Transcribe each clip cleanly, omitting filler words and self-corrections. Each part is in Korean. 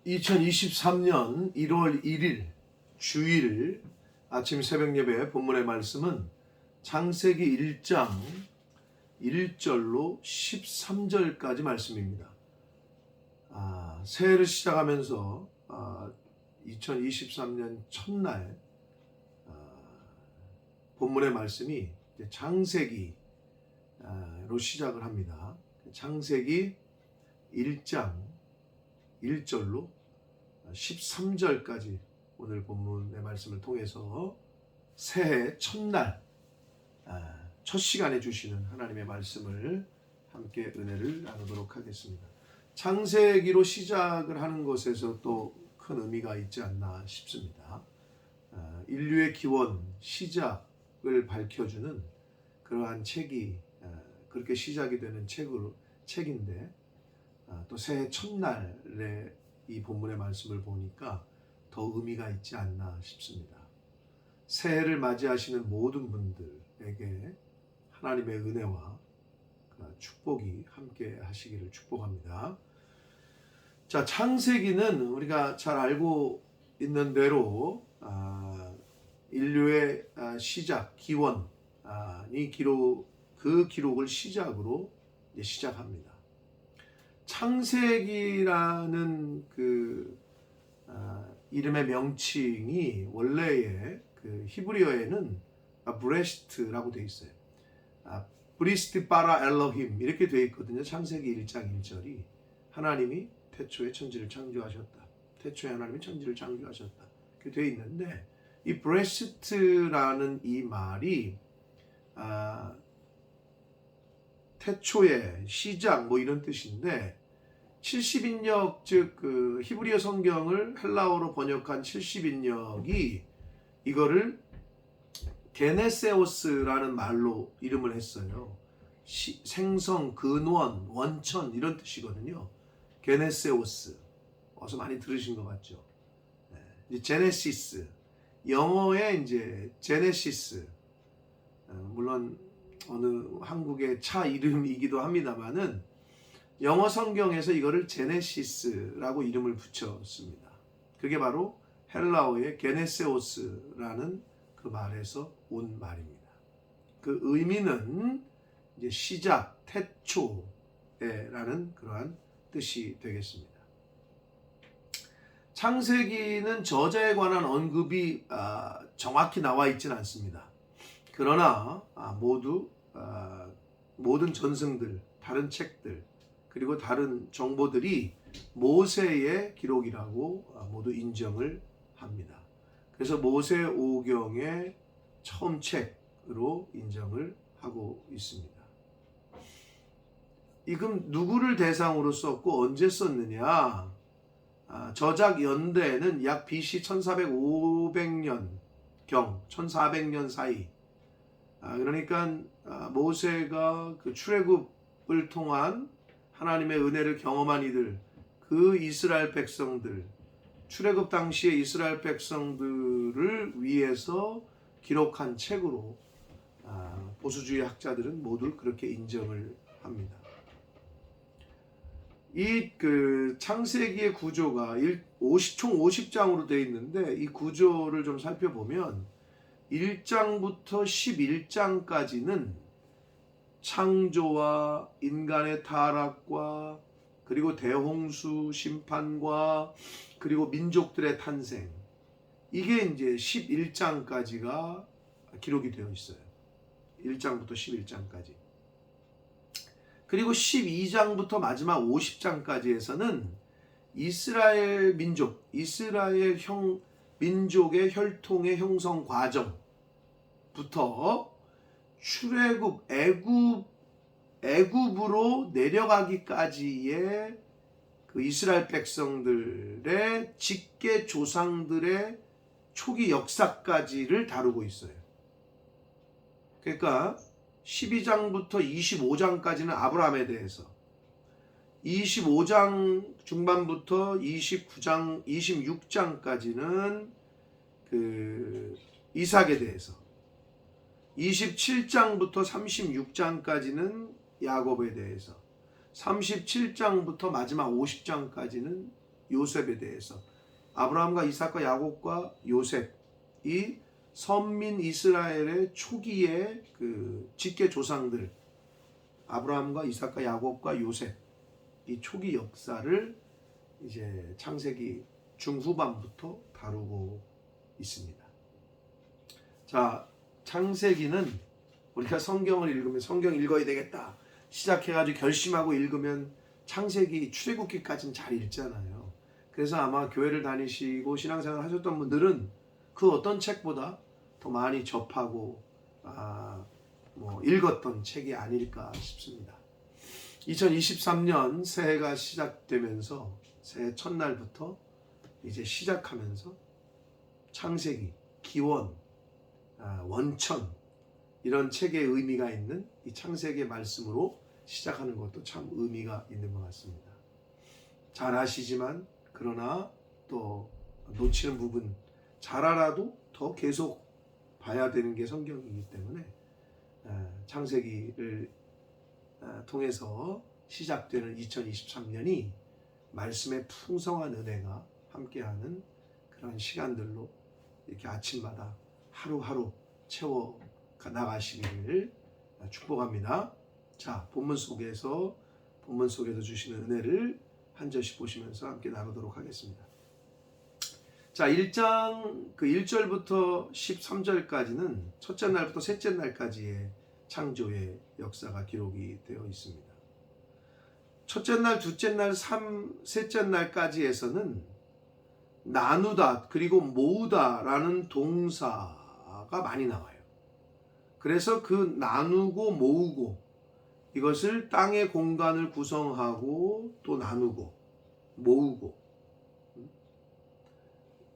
2023년 1월 1일 주일 아침 새벽 예배 본문의 말씀은 창세기 1장 1절로 13절까지 말씀입니다. 새해를 시작하면서 2023년 첫날 본문의 말씀이 창세기로 시작을 합니다. 창세기 1장 1절로 13절까지 오늘 본문의 말씀을 통해서 새해 첫날 첫 시간에 주시는 하나님의 말씀을 함께 은혜를 나누도록 하겠습니다. 창세기로 시작을 하는 것에서 또 큰 의미가 있지 않나 싶습니다. 인류의 기원, 시작을 밝혀주는 그러한 책이 그렇게 시작이 되는 책인데 또 새해 첫날에 이 본문의 말씀을 보니까 더 의미가 있지 않나 싶습니다. 새해를 맞이하시는 모든 분들에게 하나님의 은혜와 축복이 함께 하시기를 축복합니다. 자, 창세기는 우리가 잘 알고 있는 대로 인류의 시작, 기원이 그 기록을 시작으로 시작합니다. 창세기라는 그 이름의 명칭이 원래의 그 히브리어에는 브레시트라고 되어 있어요. 브리스트 바라 엘로힘 이렇게 되어 있거든요. 창세기 1장 1절이 하나님이 태초에 천지를 창조하셨다. 태초에 하나님이 천지를 창조하셨다. 이렇게 되어 있는데 이 브레시트라는 이 말이 태초의 시작 뭐 이런 뜻인데 70인역 즉 그 히브리어 성경을 헬라어로 번역한 70인역이 이거를 게네세오스라는 말로 이름을 했어요. 생성, 근원, 원천 이런 뜻이거든요. 게네세오스. 어서 많이 들으신 것 같죠? 이제 제네시스. 영어의 이제 제네시스. 물론 어느 한국의 차 이름이기도 합니다만은 영어 성경에서 이거를 제네시스라고 이름을 붙였습니다. 그게 바로 헬라어의 게네세오스라는 그 말에서 온 말입니다. 그 의미는 이제 시작, 태초라는 그러한 뜻이 되겠습니다. 창세기는 저자에 관한 언급이 정확히 나와 있지는 않습니다. 그러나 모든 전승들, 다른 책들, 그리고 다른 정보들이 모세의 기록이라고 모두 인정을 합니다. 그래서 모세오경의 처음 책으로 인정을 하고 있습니다. 이금 누구를 대상으로 썼고 언제 썼느냐? 저작 연대는 약 BC 1400년 1400년 사이. 그러니까 모세가 그 출애굽을 통한 하나님의 은혜를 경험한 이들, 그 이스라엘 백성들, 출애굽 당시의 이스라엘 백성들을 위해서 기록한 책으로 보수주의 학자들은 모두 그렇게 인정을 합니다. 이 그 창세기의 구조가 총 50장으로 되어 있는데 이 구조를 좀 살펴보면 1장부터 11장까지는 창조와 인간의 타락과 그리고 대홍수 심판과 그리고 민족들의 탄생, 이게 이제 11장까지가 기록이 되어 있어요. 1장부터 11장까지. 그리고 12장부터 마지막 50장까지에서는 이스라엘 민족, 이스라엘 민족의 혈통의 형성 과정부터 출애굽, 애굽으로 내려가기까지의 그 이스라엘 백성들의 직계 조상들의 초기 역사까지를 다루고 있어요. 그러니까 12장부터 25장까지는 아브라함에 대해서, 25장 중반부터 29장, 26장까지는 그 이삭에 대해서, 27장부터 36장까지는 야곱에 대해서, 37장부터 마지막 50장까지는 요셉에 대해서 아브라함과 이삭과 야곱과 요셉, 이 선민 이스라엘의 초기의 그 직계 조상들, 아브라함과 이삭과 야곱과 요셉, 이 초기 역사를 이제 창세기 중후반부터 다루고 있습니다. 자, 창세기는 우리가 성경을 읽으면 성경 읽어야 되겠다 시작해가지고 결심하고 읽으면 창세기 출애굽기까지는 잘 읽잖아요. 그래서 아마 교회를 다니시고 신앙생활 하셨던 분들은 그 어떤 책보다 더 많이 접하고 읽었던 책이 아닐까 싶습니다. 2023년 새해가 시작되면서 새해 첫날부터 이제 시작하면서 창세기, 기원, 원천 이런 책의 의미가 있는 이 창세기의 말씀으로 시작하는 것도 참 의미가 있는 것 같습니다. 잘 아시지만 그러나 또 놓치는 부분 잘 알아도 더 계속 봐야 되는 게 성경이기 때문에 창세기를 통해서 시작되는 2023년이 말씀의 풍성한 은혜가 함께하는 그런 시간들로 이렇게 아침마다 하루하루 채워 나가시기를 축복합니다. 자, 본문 속에서 주시는 은혜를 한 절씩 보시면서 함께 나누도록 하겠습니다. 자, 1장 그 1절부터 13절까지는 첫째 날부터 셋째 날까지의 창조의 역사가 기록이 되어 있습니다. 첫째 날, 둘째 날, 셋째 날까지에서는 나누다 그리고 모으다라는 동사가 많이 나와요. 그래서 그 나누고 모으고 이것을 땅의 공간을 구성하고 또 나누고 모으고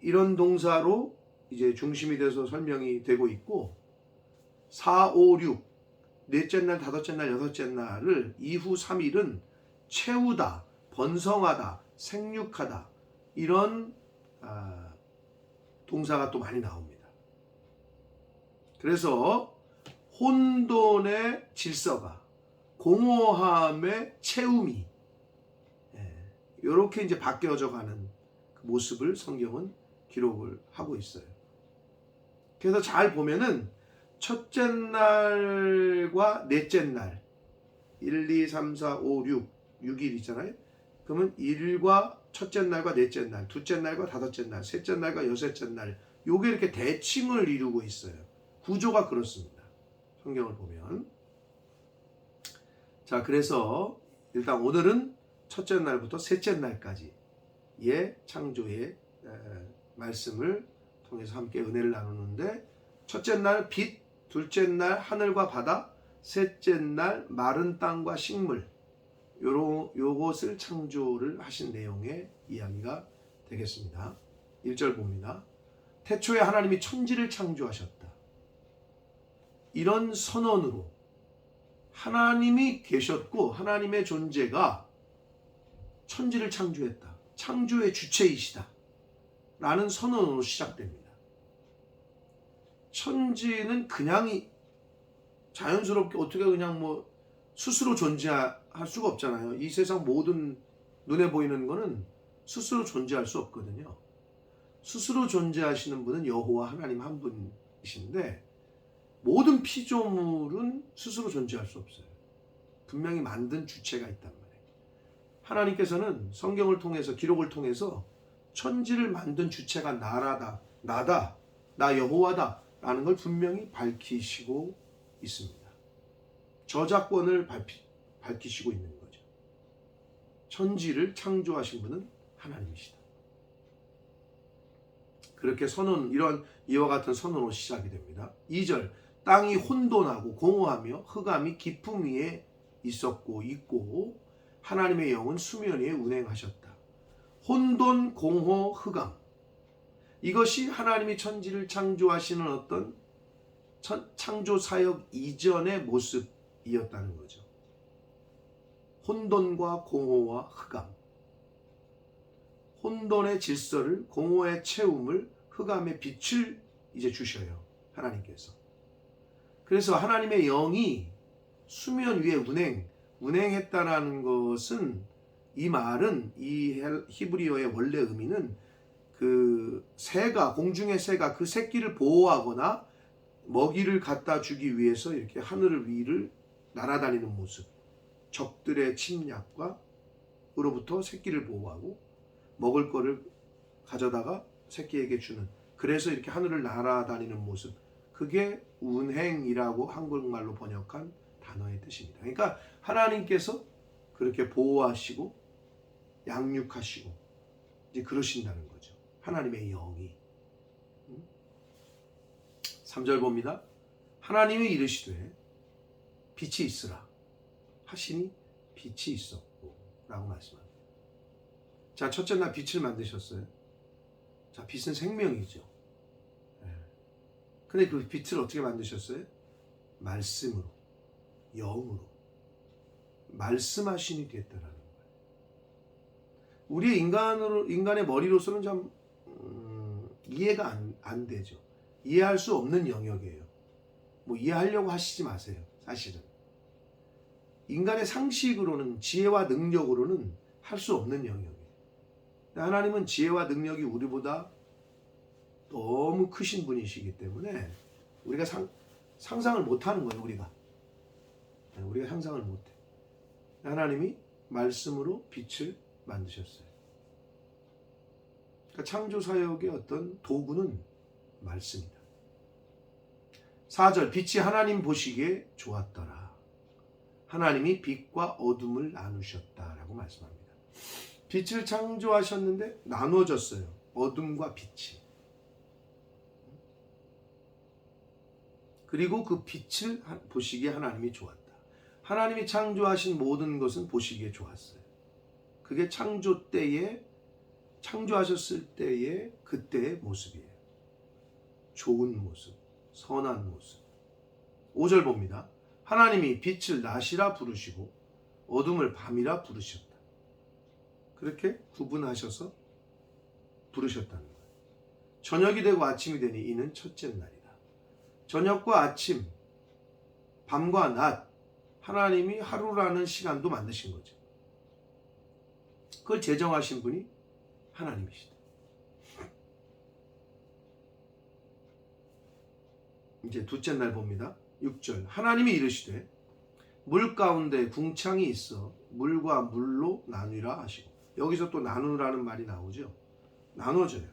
이런 동사로 이제 중심이 돼서 설명이 되고 있고 4, 5, 6 넷째 날, 다섯째 날, 여섯째 날을 이후 3일은 채우다, 번성하다, 생육하다 이런 동사가 또 많이 나옵니다. 그래서 혼돈의 질서가 공허함의 채움이 이렇게 이제 바뀌어져 가는 그 모습을 성경은 기록을 하고 있어요. 그래서 잘 보면은 첫째 날과 넷째 날 1, 2, 3, 4, 5, 6일 있잖아요. 그러면 1과 첫째 날과 넷째 날, 둘째 날과 다섯째 날, 셋째 날과 여섯째 날 요게 이렇게 대칭을 이루고 있어요. 구조가 그렇습니다. 성경을 보면. 자, 그래서 일단 오늘은 첫째 날부터 셋째 날까지의 창조의 말씀을 통해서 함께 은혜를 나누는데 첫째 날 빛, 둘째 날 하늘과 바다, 셋째 날 마른 땅과 식물 요것을 창조를 하신 내용의 이야기가 되겠습니다. 1절 봅니다. 태초에 하나님이 천지를 창조하셨다. 이런 선언으로 하나님이 계셨고 하나님의 존재가 천지를 창조했다. 창조의 주체이시다. 라는 선언으로 시작됩니다. 천지는 그냥 자연스럽게 어떻게 그냥 스스로 존재할 수가 없잖아요. 이 세상 모든 눈에 보이는 거는 스스로 존재할 수 없거든요. 스스로 존재하시는 분은 여호와 하나님 한 분이신데 모든 피조물은 스스로 존재할 수 없어요. 분명히 만든 주체가 있단 말이에요. 하나님께서는 성경을 통해서 기록을 통해서 천지를 만든 주체가 나다, 나 여호와다 라는 걸 분명히 밝히시고 있습니다. 저작권을 밝히시고 있는 거죠. 천지를 창조하신 분은 하나님이시다. 그렇게 이런 이와 같은 선언으로 시작이 됩니다. 2절 땅이 혼돈하고 공허하며 흑암이 깊음 위에 있고 하나님의 영은 수면 위에 운행하셨다. 혼돈, 공허, 흑암 이것이 하나님이 천지를 창조하시는 어떤 창조 사역 이전의 모습이었다는 거죠. 혼돈과 공허와 흑암, 혼돈의 질서를, 공허의 채움을, 흑암의 빛을 이제 주셔요. 하나님께서. 그래서 하나님의 영이 수면 위에 운행했다라는 것은 이 말은 이 히브리어의 원래 의미는 그 새가, 공중의 새가 그 새끼를 보호하거나 먹이를 갖다 주기 위해서 이렇게 하늘 위를 날아다니는 모습, 적들의 침략과 으로부터 새끼를 보호하고 먹을 거를 가져다가 새끼에게 주는, 그래서 이렇게 하늘을 날아다니는 모습, 그게 운행이라고 한국말로 번역한 단어의 뜻입니다. 그러니까 하나님께서 그렇게 보호하시고 양육하시고 이제 그러신다는 거죠. 하나님의 영이. 3절 봅니다. 하나님이 이르시되 빛이 있으라 하시니 빛이 있었고 라고 말씀합니다. 자, 첫째 날 빛을 만드셨어요. 자, 빛은 생명이죠. 근데 그 빛을 어떻게 만드셨어요? 말씀으로, 영으로 말씀하시니 됐다라는 거예요. 우리의 인간의 머리로서는 참 이해가 안 되죠. 이해할 수 없는 영역이에요. 뭐 이해하려고 하시지 마세요. 사실은 인간의 상식으로는, 지혜와 능력으로는 할 수 없는 영역이에요. 하나님은 지혜와 능력이 우리보다 너무 크신 분이시기 때문에 우리가 상상을 못하는 거예요. 우리가 상상을 못해. 하나님이 말씀으로 빛을 만드셨어요. 그러니까 창조 사역의 어떤 도구는 말씀이다. 4절 빛이 하나님 보시기에 좋았더라. 하나님이 빛과 어둠을 나누셨다라고 말씀합니다. 빛을 창조하셨는데 나누어졌어요. 어둠과 빛이. 그리고 그 빛을 보시기에 하나님이 좋았다. 하나님이 창조하신 모든 것은 보시기에 좋았어요. 그게 창조하셨을 때의 그때의 모습이에요. 좋은 모습, 선한 모습. 5절 봅니다. 하나님이 빛을 낮이라 부르시고 어둠을 밤이라 부르셨다. 그렇게 구분하셔서 부르셨다는 거예요. 저녁이 되고 아침이 되니 이는 첫째 날이다. 저녁과 아침, 밤과 낮, 하나님이 하루라는 시간도 만드신 거죠. 그걸 제정하신 분이 하나님이시다. 이제 둘째 날 봅니다. 6절. 하나님이 이르시되 물 가운데 궁창이 있어 물과 물로 나누라 하시고, 여기서 또 나누라는 말이 나오죠. 나눠져요.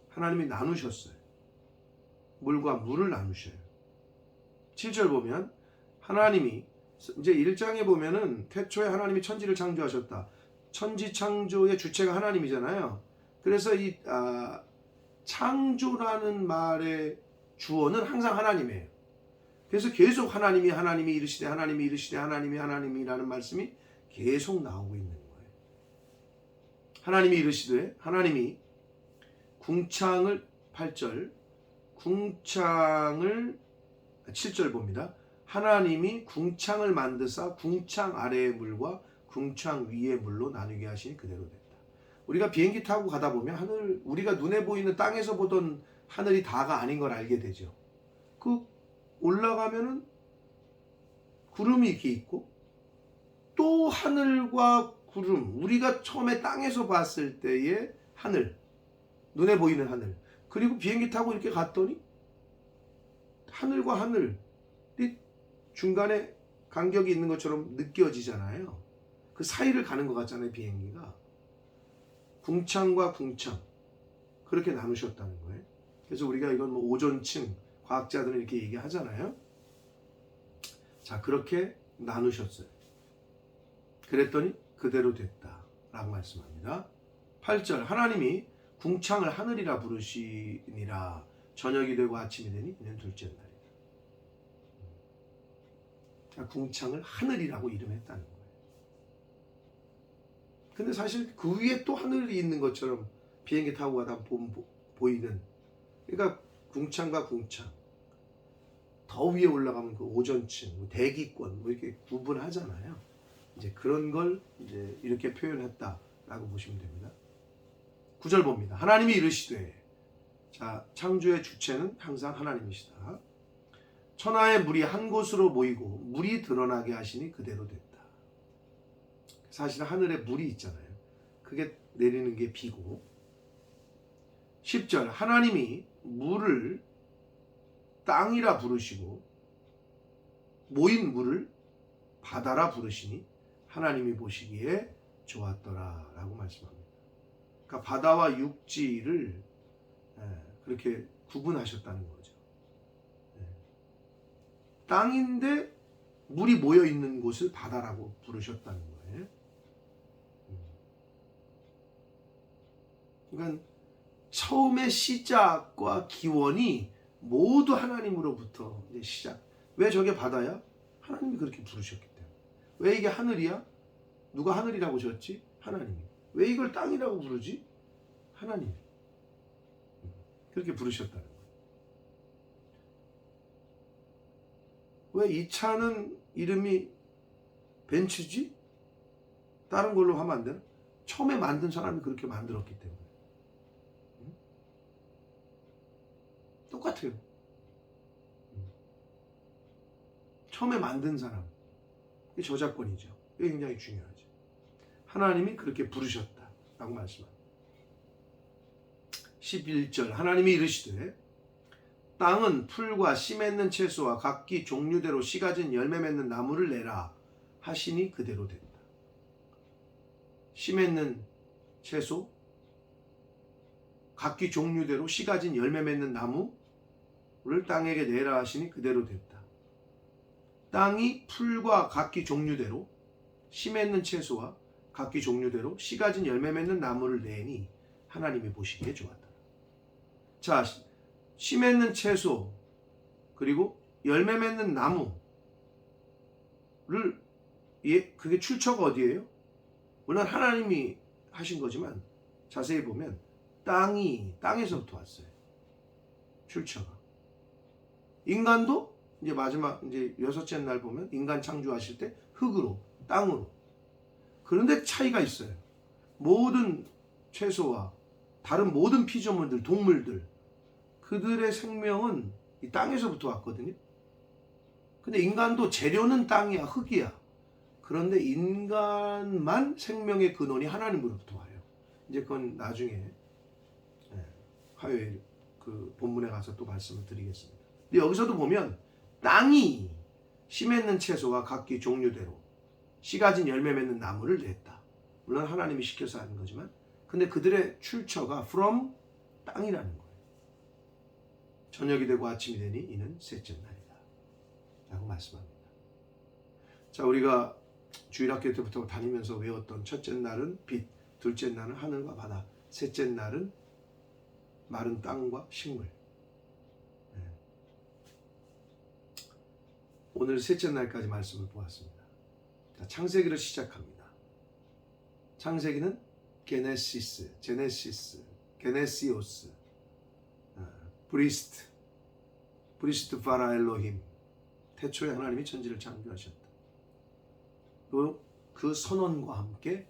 하나님이 나누셨어요. 물과 물을 나누셔요. 7절 보면 하나님이, 이제 1장에 보면은 태초에 하나님이 천지를 창조하셨다. 천지 창조의 주체가 하나님이잖아요. 그래서 이 창조라는 말의 주어는 항상 하나님이에요. 그래서 계속 하나님이 이르시되 하나님이 이르시되 하나님이라는 말씀이 계속 나오고 있는 거예요. 하나님이 이르시되, 하나님이 궁창을 8절, 궁창을 7절 봅니다. 하나님이 궁창을 만드사 궁창 아래의 물과 궁창 위의 물로 나누게 하시니 그대로 됐다. 우리가 비행기 타고 가다 보면 하늘, 우리가 눈에 보이는 땅에서 보던 하늘이 다가 아닌 걸 알게 되죠. 그 올라가면은 구름이 이렇게 있고, 또 하늘과 구름, 우리가 처음에 땅에서 봤을 때의 하늘, 눈에 보이는 하늘, 그리고 비행기 타고 이렇게 갔더니 하늘과 하늘이 중간에 간격이 있는 것처럼 느껴지잖아요. 그 사이를 가는 것 같잖아요, 비행기가. 궁창과 궁창, 그렇게 나누셨다는 거예요. 그래서 우리가 이건 뭐 오존층, 과학자들은 이렇게 얘기하잖아요. 자, 그렇게 나누셨어요. 그랬더니 그대로 됐다 라고 말씀합니다. 8절. 하나님이 궁창을 하늘이라 부르시니라. 저녁이 되고 아침이 되니 이는 둘째 날이다. 자, 궁창을 하늘이라고 이름했다는 거예요. 근데 사실 그 위에 또 하늘이 있는 것처럼 비행기 타고 가다 보이는, 그러니까 궁창과 궁창, 더 위에 올라가면 그 오존층, 대기권 뭐 이렇게 구분하잖아요. 이제 그런 걸 이제 이렇게 표현했다라고 보시면 됩니다. 9절 봅니다. 하나님이 이르시되, 자, 창조의 주체는 항상 하나님이시다. 천하의 물이 한 곳으로 모이고 물이 드러나게 하시니 그대로 됐다. 사실 하늘에 물이 있잖아요. 그게 내리는 게 비고, 10절 하나님이 물을 땅이라 부르시고 모인 물을 바다라 부르시니 하나님이 보시기에 좋았더라 라고 말씀합니다. 그러니까 바다와 육지를 그렇게 구분하셨다는 거죠. 땅인데 물이 모여 있는 곳을 바다라고 부르셨다는 거예요. 그러니까 처음의 시작과 기원이 모두 하나님으로부터 이제 시작. 왜 저게 바다야? 하나님이 그렇게 부르셨기 때문에. 왜 이게 하늘이야? 누가 하늘이라고 지었지? 하나님이. 왜 이걸 땅이라고 부르지? 하나님이. 그렇게 부르셨다는 거예요. 왜 이 차는 이름이 벤츠지? 다른 걸로 하면 안 되나? 처음에 만든 사람이 그렇게 만들었기 때문에. 똑같아요. 처음에 만든 사람. 이게 저작권이죠. 이게 굉장히 중요하죠. 하나님이 그렇게 부르셨다라고 말씀합니다. 11절 하나님이 이르시되 땅은 풀과 씨 맺는 채소와 각기 종류대로 씨 가진 열매 맺는 나무를 내라 하시니 그대로 된다. 씨 맺는 채소, 각기 종류대로 씨 가진 열매 맺는 나무를 땅에게 내라 하시니 그대로 됐다. 땅이 풀과 각기 종류대로 씨 맺는 채소와 각기 종류대로 씨 가진 열매 맺는 나무를 내니 하나님이 보시기에 좋았다. 자, 씨 맺는 채소 그리고 열매 맺는 나무를 그게 출처가 어디예요? 물론 하나님이 하신 거지만 자세히 보면 땅에서부터 왔어요. 출처가. 인간도 이제 마지막 이제 여섯째 날 보면 인간 창조하실 때 흙으로 땅으로. 그런데 차이가 있어요. 모든 채소와 다른 모든 피조물들, 동물들 그들의 생명은 이 땅에서부터 왔거든요. 근데 인간도 재료는 땅이야, 흙이야. 그런데 인간만 생명의 근원이 하나님으로부터 와요. 이제 그건 나중에 화요일 그 본문에 가서 또 말씀을 드리겠습니다. 근데 여기서도 보면 땅이 씨 맺는 채소와 각기 종류대로 씨 가진 열매 맺는 나무를 냈다. 물론 하나님이 시켜서 하는 거지만 근데 그들의 출처가 from 땅이라는 거예요. 저녁이 되고 아침이 되니 이는 셋째 날이다 라고 말씀합니다. 자, 우리가 주일학교 때부터 다니면서 외웠던 첫째 날은 빛, 둘째 날은 하늘과 바다, 셋째 날은 마른 땅과 식물. 오늘 셋째 날까지 말씀을 보았습니다. 자, 창세기를 시작합니다. 창세기는 게네시스, 게네시오스, 브리스트 파라 엘로힘. 태초에 하나님이 천지를 창조하셨다. 또 그 선언과 함께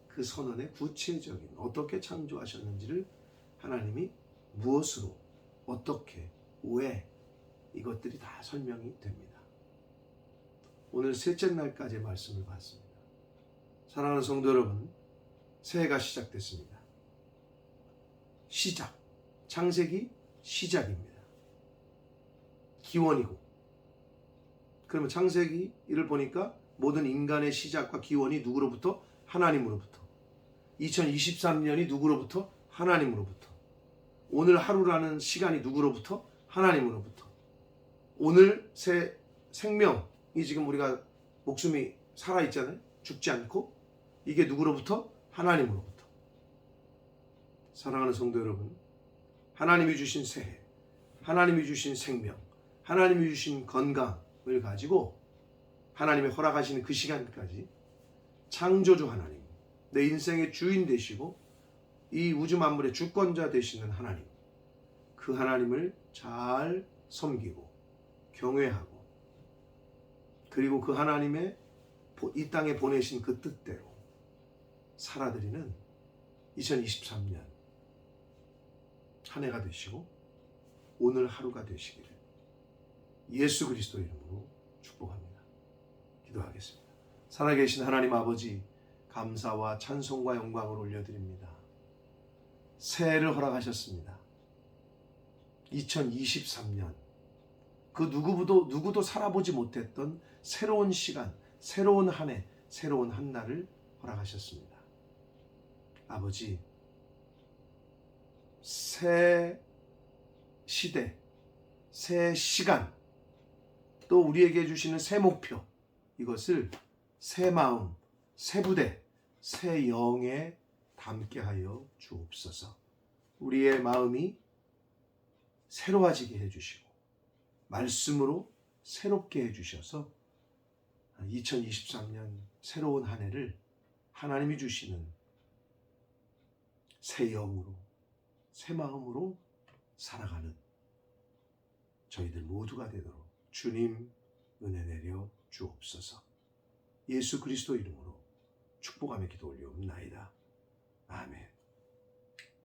그 선언의 구체적인 어떻게 창조하셨는지를 하나님이 무엇으로, 어떻게, 왜 이것들이 다 설명이 됩니다. 오늘 셋째 날까지의 말씀을 봤습니다. 사랑하는 성도 여러분, 새해가 시작됐습니다. 시작, 창세기 시작입니다. 기원이고, 그러면 창세기를 보니까 모든 인간의 시작과 기원이 누구로부터? 하나님으로부터. 2023년이 누구로부터? 하나님으로부터. 오늘 하루라는 시간이 누구로부터? 하나님으로부터. 오늘 새 생명이 지금 우리가 목숨이 살아있잖아요. 죽지 않고. 이게 누구로부터? 하나님으로부터. 사랑하는 성도 여러분, 하나님이 주신 새해, 하나님이 주신 생명, 하나님이 주신 건강을 가지고 하나님이 허락하시는 그 시간까지 창조주 하나님, 내 인생의 주인 되시고 이 우주 만물의 주권자 되시는 하나님, 그 하나님을 잘 섬기고 경외하고 그리고 그 하나님의 이 땅에 보내신 그 뜻대로 살아드리는 2023년 한 해가 되시고 오늘 하루가 되시기를 예수 그리스도 이름으로 축복합니다. 기도하겠습니다. 살아계신 하나님 아버지, 감사와 찬송과 영광을 올려드립니다. 새해를 허락하셨습니다. 2023년 그 누구도 살아보지 못했던 새로운 시간, 새로운 한 해, 새로운 한 날을 허락하셨습니다. 아버지, 새 시대, 새 시간, 또 우리에게 주시는 새 목표, 이것을 새 마음, 새 부대, 새 영에 담게 하여 주옵소서. 우리의 마음이 새로워지게 해주시고 말씀으로 새롭게 해주셔서 2023년 새로운 한 해를 하나님이 주시는 새 영으로, 새 마음으로 살아가는 저희들 모두가 되도록 주님 은혜 내려 주옵소서. 예수 그리스도 이름으로 축복하며 기도 올리옵나이다. 아멘.